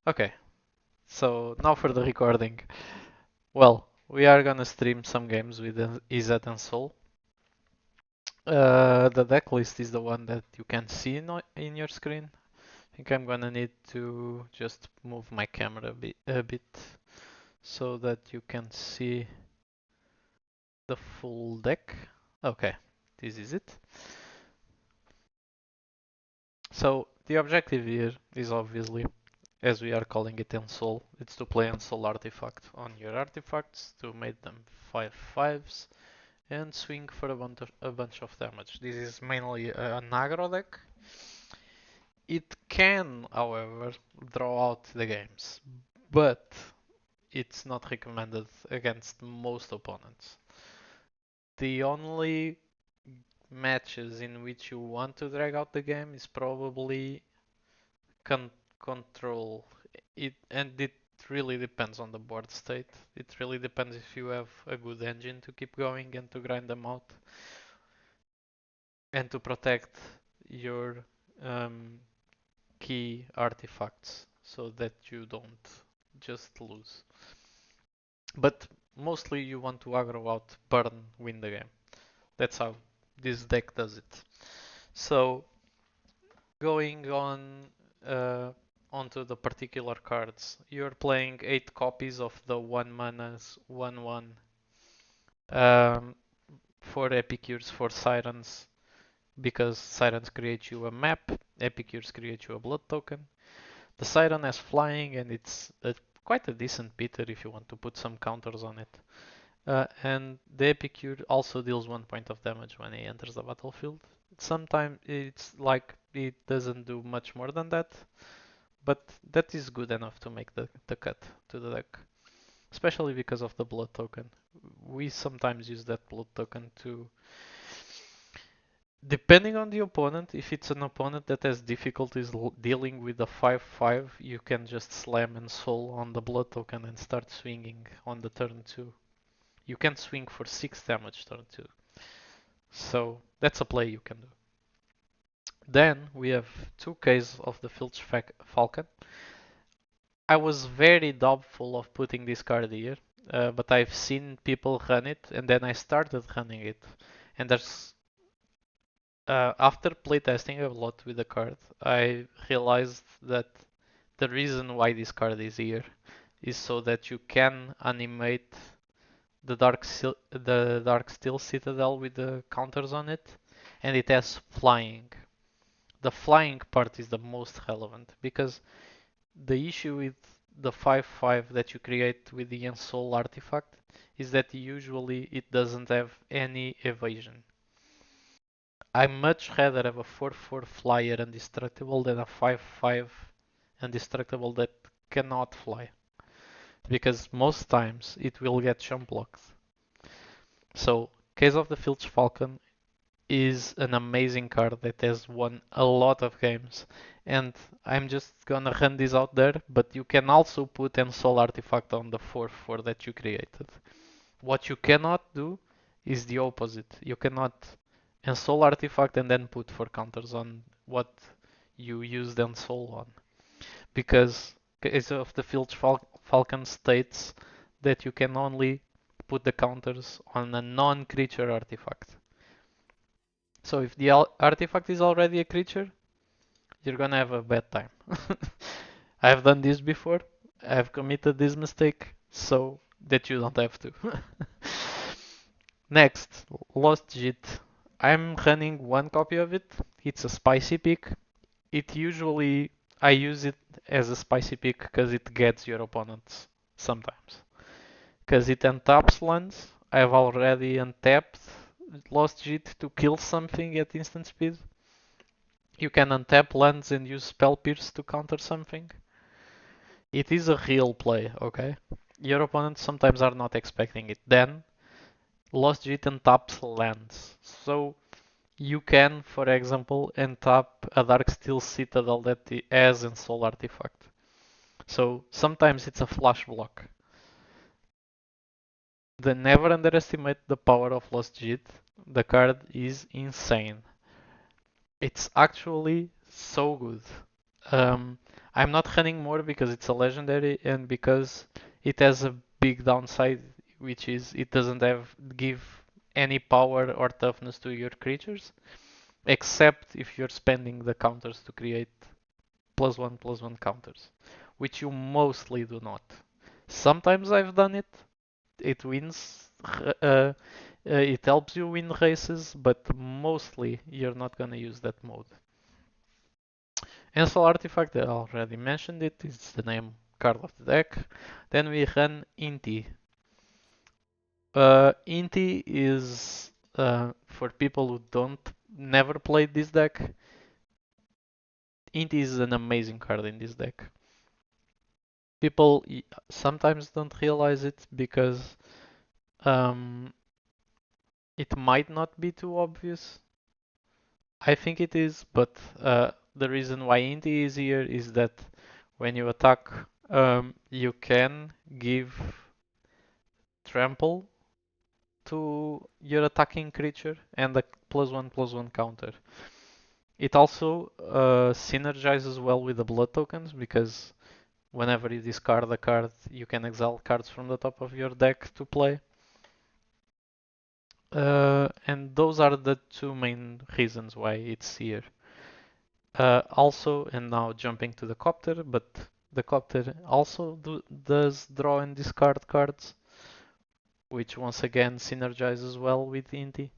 Okay, so now for the recording. Well, we are gonna stream some games with Izzet Ensoul. The deck list is the one that you can see in your screen. I think I'm gonna need to just move my camera a bit so that you can see the full deck. Okay, this is it. So the objective here is obviously, as we are calling it Ensoul, it's to play Ensoul artifact on your artifacts to make them 5/5s and swing for a bunch of damage. This is mainly an aggro deck. It can, however, draw out the games, but it's not recommended against most opponents. The only matches in which you want to drag out the game is probably control. It really depends on the board state. It really depends if you have a good engine to keep going and to grind them out and to protect your um, key artifacts so that you don't just lose. But mostly you want to aggro out, burn, win the game. That's how this deck does it. So going on onto the particular cards, you're playing 8 copies of the 1 mana's 1/1 um, 4 Epicures, 4 Sirens, because Sirens create you a map, Epicures create you a blood token. The Siren has flying and it's quite a decent beater if you want to put some counters on it. And the Epicure also deals 1 point of damage when he enters the battlefield. Sometimes it's like it doesn't do much more than that, but that is good enough to make the cut to the deck, especially because of the blood token. We sometimes use that blood token to, depending on the opponent, if it's an opponent that has difficulties dealing with the 5/5, you can just slam and soul on the blood token and start swinging on the turn 2. You can swing for 6 damage turn 2. So that's a play you can do. Then we have 2Ks of the Filch Falcon. I was very doubtful of putting this card here, but I've seen people run it and then I started running it. And there's after playtesting a lot with the card, I realized that the reason why this card is here is so that you can animate the Dark Steel Citadel with the counters on it, and it has flying. The flying part is the most relevant because the issue with the 5/5 that you create with the Ensoul artifact is that usually it doesn't have any evasion. I much rather have a 4/4 flyer indestructible than a 5/5 indestructible that cannot fly, because most times it will get jump blocked. So, Case of the Filch Falcon is an amazing card that has won a lot of games, and I'm just gonna run this out there, but you can also put Ensoul Artifact on the 4/4 that you created. What you cannot do is the opposite. You cannot Ensoul Artifact and then put 4 counters on what you used Ensoul on, because Case of the Filch Falcon states that you can only put the counters on a non-creature artifact. So if the artifact is already a creature, you're gonna have a bad time. I've done this before. I've committed this mistake so that you don't have to. Next, Lost JIT. I'm running 1 copy of it. It's a spicy pick. It usually, I use it as a spicy pick because it gets your opponents sometimes. Because it untaps lands. I've already untapped Lost JIT to kill something at instant speed. You can untap lands and use Spell Pierce to counter something. It is a real play, okay? Your opponents sometimes are not expecting it. Then, Lost JIT untaps lands. So, you can, for example, untap a Darksteel Citadel that has Ensoul Artifact. So, sometimes it's a flash block. Never underestimate the power of Lost JIT. The card is insane. It's actually so good. Um, I'm not running more because it's a legendary and because it has a big downside, which is it doesn't have give any power or toughness to your creatures, except if you're spending the counters to create +1/+1 counters, which you mostly do not. Sometimes I've done it. It wins. It helps you win races, but mostly you're not gonna use that mode. Ensoul Artifact, I already mentioned it, it's the name card of the deck. Then we run Inti. Inti is for people who don't never played this deck. Inti is an amazing card in this deck. People sometimes don't realize it because um, it might not be too obvious. I think it is, but the reason why Inti is here is that when you attack, you can give trample to your attacking creature and a +1/+1 counter. It also synergizes well with the blood tokens because whenever you discard a card, you can exile cards from the top of your deck to play. And those are the two main reasons why it's here. Also, and now jumping to the copter, but the copter also does draw and discard cards, which once again synergizes well with Inti.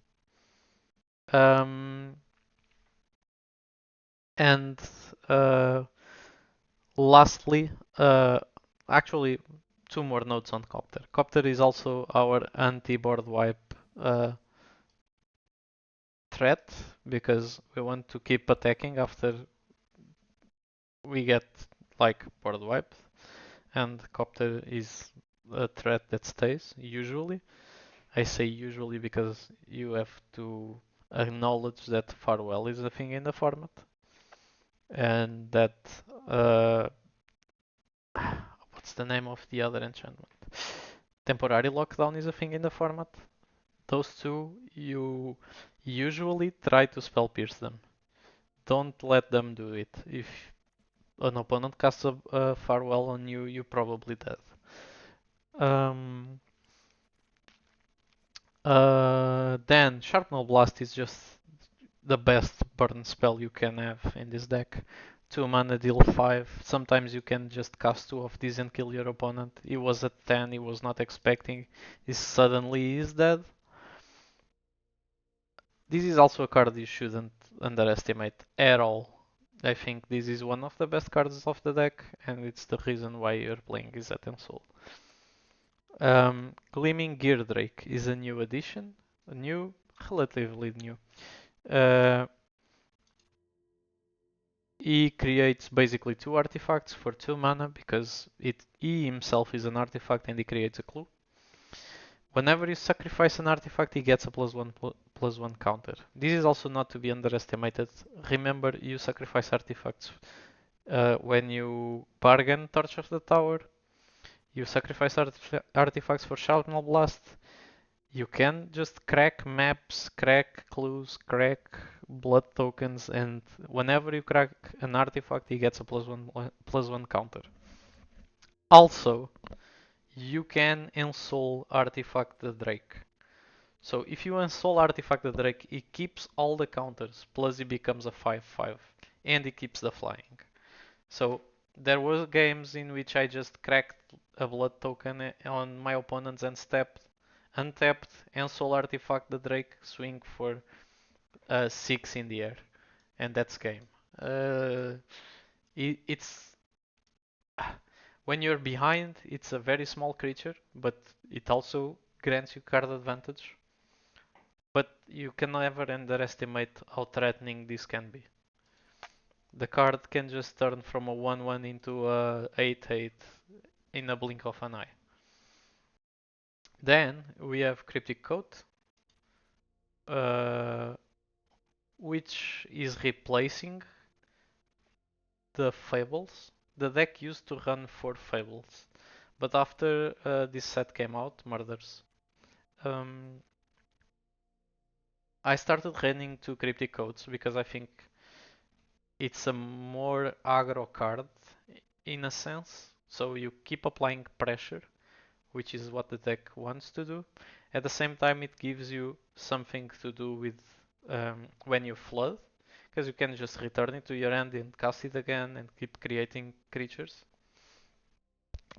Um, and lastly, actually, two more notes on Copter. Copter is also our anti-board wipe threat because we want to keep attacking after we get like board wiped, and Copter is a threat that stays usually. I say usually because you have to acknowledge that Farewell is a thing in the format and that uh, what's the name of the other enchantment? Temporary lockdown is a thing in the format. Those two, you usually try to spell pierce them. Don't let them do it. If an opponent casts a farewell on you, you probably dead. Um, then Sharpnel Blast is just the best burn spell you can have in this deck. 2 mana, deal 5. Sometimes you can just cast 2 of these and kill your opponent. He was at 10, he was not expecting. He suddenly is dead. This is also a card you shouldn't underestimate at all. I think this is one of the best cards of the deck, and it's the reason why you're playing Izzet Ensoul. Gleaming Gear Drake is a new addition, relatively new. Uh, he creates basically 2 artifacts for 2 mana because he himself is an artifact and he creates a clue. Whenever you sacrifice an artifact, he gets a +1/+1 counter. This is also not to be underestimated. Remember, you sacrifice artifacts when you bargain Torch of the Tower. You sacrifice artifacts for Shrapnel Blast. You can just crack maps, crack clues, crack blood tokens, and whenever you crack an artifact, he gets a +1/+1 counter. Also, you can ensoul artifact the Drake. So if you ensoul artifact the Drake, it keeps all the counters, plus it becomes a 5/5, and it keeps the flying. So there were games in which I just cracked a blood token on my opponents and untapped, ensoul artifact the Drake, swing for 6 in the air, and that's game. Uh, it's when you're behind, it's a very small creature, but it also grants you card advantage. But you can never underestimate how threatening this can be. The card can just turn from a 1/1 into a 8/8 in a blink of an eye. Then we have Cryptic Coat, uh, which is replacing the Fables. The deck used to run 4 Fables, but after this set came out, Murders, um, I started running 2 Cryptic Coats because I think it's a more aggro card in a sense. So you keep applying pressure, which is what the deck wants to do. At the same time, it gives you something to do with when you flood, because you can just return it to your hand and cast it again and keep creating creatures.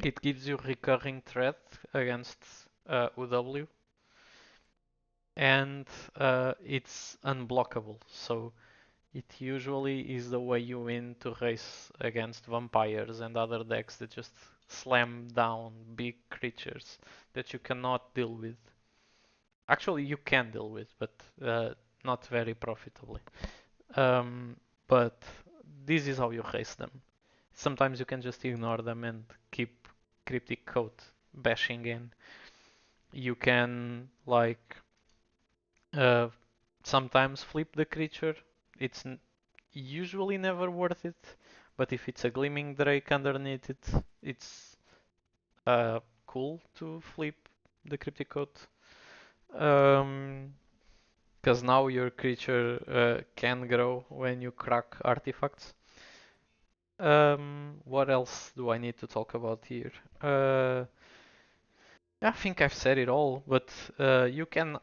It gives you recurring threat against UW, and it's unblockable. So it usually is the way you win to race against vampires and other decks that just slam down big creatures that you cannot deal with. Actually, you can deal with, but not very profitably. Um, but this is how you race them. Sometimes you can just ignore them and keep Cryptic Coat bashing in. You can like uh, sometimes flip the creature. It's usually never worth it, but if it's a Gleaming Drake underneath it, it's cool to flip the Cryptic Coat. Because now your creature can grow when you crack artifacts. What else do I need to talk about here? Uh, I think I've said it all, but you can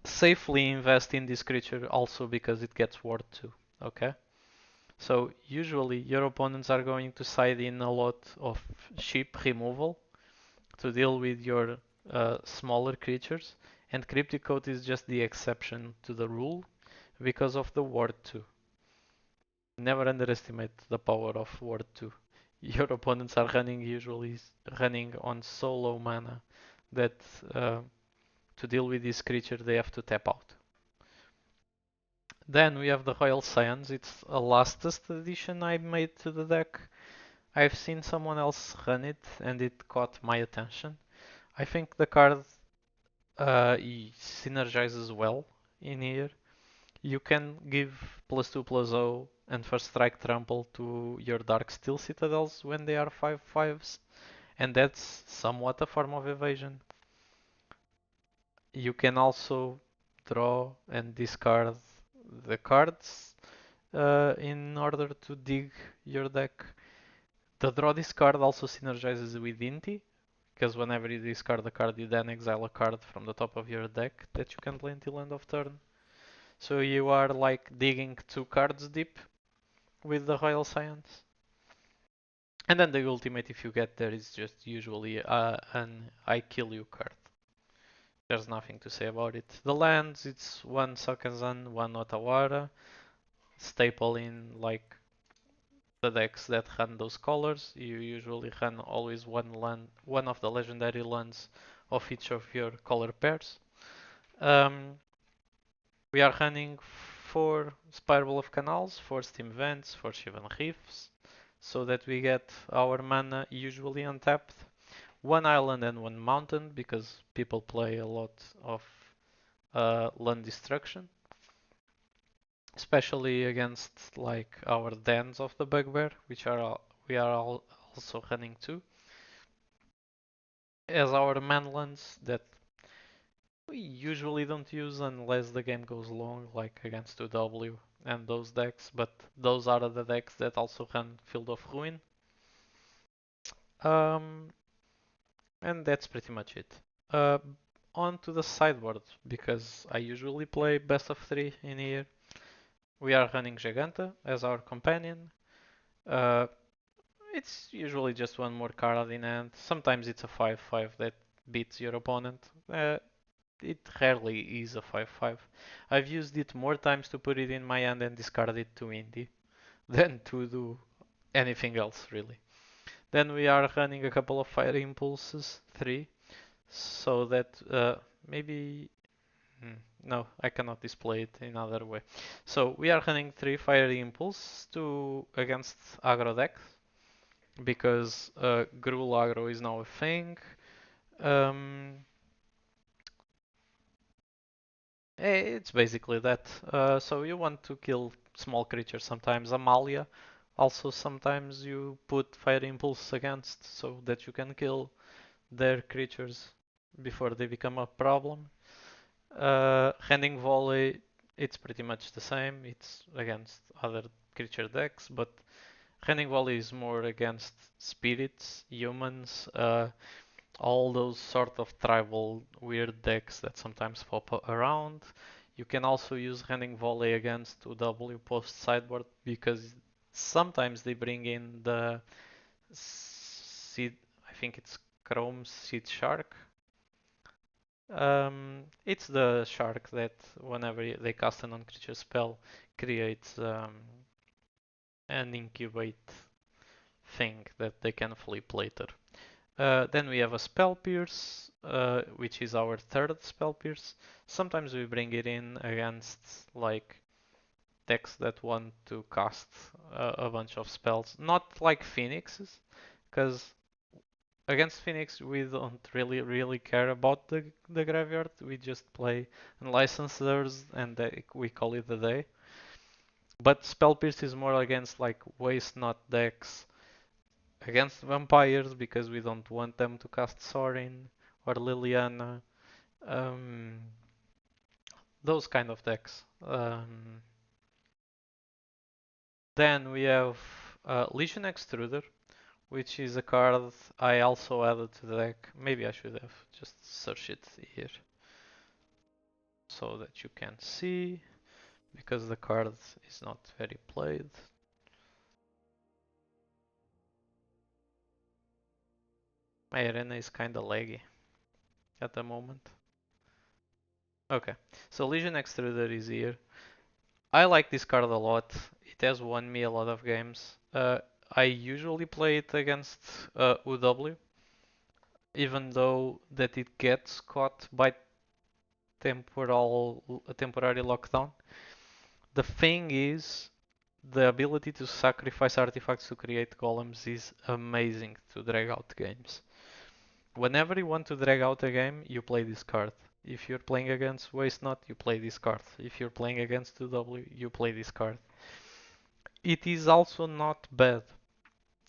safely invest in this creature also because it gets ward 2. Okay? So usually your opponents are going to side in a lot of ship removal to deal with your smaller creatures, and Cryptic Coat is just the exception to the rule because of the ward 2. Never underestimate the power of ward 2. Your opponents are usually running on so low mana that uh, to deal with this creature they have to tap out. Then we have the Royal Scions. It's a lastest addition I made to the deck. I've seen someone else run it and it caught my attention. I think the card synergizes well in here. You can give +2/+0 and first strike trample to your Dark Steel Citadels when they are 5/5s, and that's somewhat a form of evasion. You can also draw and discard the cards in order to dig your deck. The draw discard also synergizes with Inti, because whenever you discard a card, you then exile a card from the top of your deck that you can play until end of turn. So you are like digging 2 cards deep with the Royal Science. And then the ultimate, if you get there, is just usually an I kill you card. There's nothing to say about it. The lands, it's 1 Sakazan, 1 Otawara, staple in like the decks that run those colors. You usually run always one land, one of the legendary lands of each of your color pairs. Um, we are running 4 Spiral of Canals, 4 Steam Vents, 4 Shivan Reefs, so that we get our mana usually untapped. 1 island and 1 mountain because people play a lot of land destruction, especially against like our dens of the bugbear, which are we are also running too, as our manlands that we usually don't use unless the game goes long, like against 2W and those decks, but those are the decks that also run Field of Ruin. Um, and that's pretty much it. Uh, on to the sideboard, because I usually play best of 3 in here. We are running Giganta as our companion. Uh, it's usually just one more card in hand. Sometimes it's a 5/5 that beats your opponent. It rarely is a 5/5. I've used it more times to put it in my hand and discard it to indie than to do anything else really. Then we are running a couple of Fire Impulses, 3, so that maybe no, I cannot display it in other way. So we are running 3 Fire Impulse to against aggro decks because Gruul aggro is now a thing. Um, it's basically that. So you want to kill small creatures sometimes. Amalia. Also sometimes you put Fire Impulse against so that you can kill their creatures before they become a problem. Handing Volley, it's pretty much the same. It's against other creature decks, but Rending Volley is more against spirits, humans, all those sort of tribal weird decks that sometimes pop around. You can also use Rending Volley against 2W post sideboard because sometimes they bring in the seed, I think it's Chrome Seed Shark. It's the shark that whenever they cast a non-creature spell creates an incubate thing that they can flip later. Then we have a Spell Pierce, which is our third Spell Pierce. Sometimes we bring it in against like decks that want to cast a bunch of spells, not like Phoenixes, because against Phoenix we don't really care about the graveyard. We just play Unlicensors and we call it a day. But Spell Pierce is more against like waste not decks, against vampires because we don't want them to cast Sorin or Liliana. Um, those kind of decks. Then we have Legion Extruder, which is a card I also added to the deck. Maybe I should have just searched it here so that you can see because the card is not very played. My arena is kinda laggy at the moment. Okay, so Legion Extruder is here. I like this card a lot. It has won me a lot of games. I usually play it against UW, even though that it gets caught by temporary lockdown. The thing is, the ability to sacrifice artifacts to create golems is amazing to drag out games. Whenever you want to drag out a game, you play this card. If you're playing against Waste Not, you play this card. If you're playing against 2W, you play this card. It is also not bad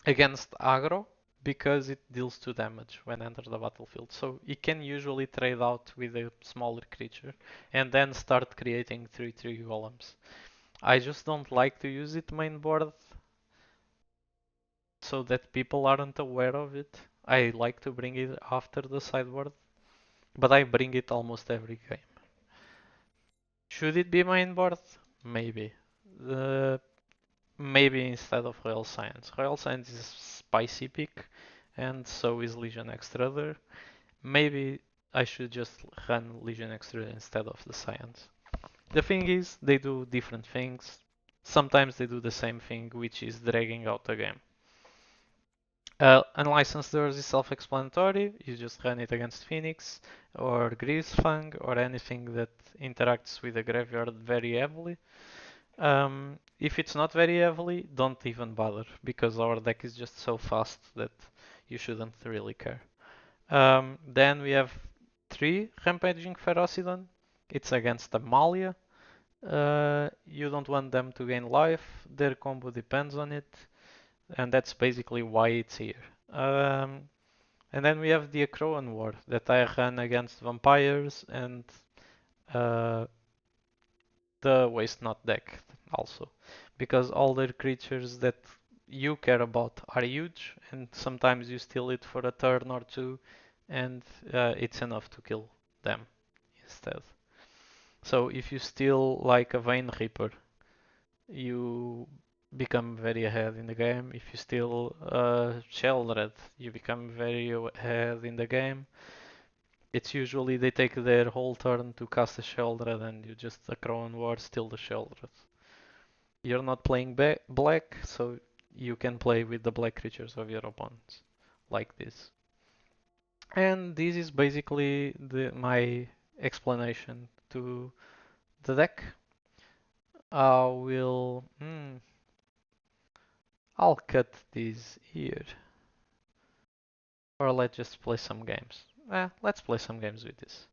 against aggro because it deals 2 damage when enter the battlefield. So it can usually trade out with a smaller creature and then start creating 3/3 golems. I just don't like to use it main board so that people aren't aware of it. I like to bring it after the sideboard, but I bring it almost every game. Should it be main board? Maybe. The Maybe instead of Royal Science. Royal Science is spicy pick, and so is Legion Extruder. Maybe I should just run Legion Extruder instead of the Science. The thing is, they do different things. Sometimes they do the same thing, which is dragging out the game. Unlicensed Doors is self-explanatory. You just run it against Phoenix or Greasefang or anything that interacts with the graveyard very heavily. If it's not very heavily, don't even bother because our deck is just so fast that you shouldn't really care. Then we have 3 Rampaging Ferocidon. It's against Amalia. You don't want them to gain life. Their combo depends on it, and that's basically why it's here. And then we have the Acroan War that I run against vampires and uh, the Waste Not deck also, because all the creatures that you care about are huge, and sometimes you steal it for a turn or two, and it's enough to kill them instead. So if you steal like a Vein Reaper, you become very ahead in the game. If you steal Sheldred, you become very ahead in the game. It's usually they take their whole turn to cast a Sheldred and you just a Crown War steal the Sheldred. You're not playing black, so you can play with the black creatures of your opponents like this. And this is basically my explanation to the deck. I will. I'll cut this here. Or let's just play some games. Let's play some games with this.